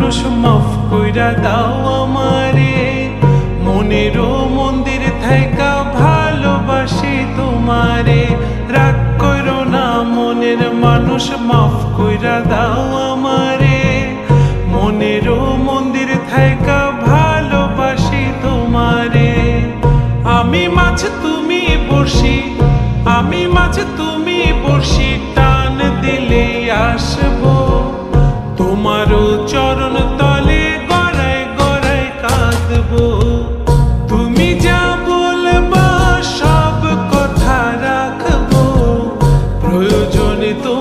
মানুষ মাফ কইরা দাও আমারে, মনেরও মন্দির থাইকা ভালোবাসি তোমারে। রাগ করো না মনের মানুষ, মাফ কইরা দাও আমারে, মনেরও মন্দির থাইকা ভালোবাসি তোমারে। আমি মাছ তুমি বড়শি, আমি মাছ তুমি বড়শি, টান দিলে আসবো তোমারও চরণ তলে, গড়ায় গড়ায় কাঁদবো। তুমি যা বলবা সব কথা রাখবো, প্রয়োজনে তো